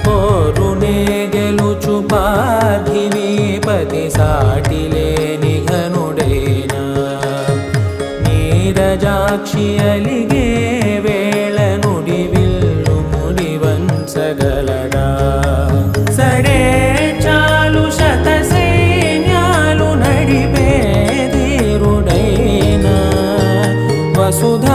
పోరునే గెలుచు పార్థివీపతి సాటిలేని ఘనుడేనా నీరజాక్షి అలిగే వేళ నుడి విల్లు ముడి వంచగలడా సడే చాలు శత సైన్యాలు నడిపే ధీరుడైనా వసుధ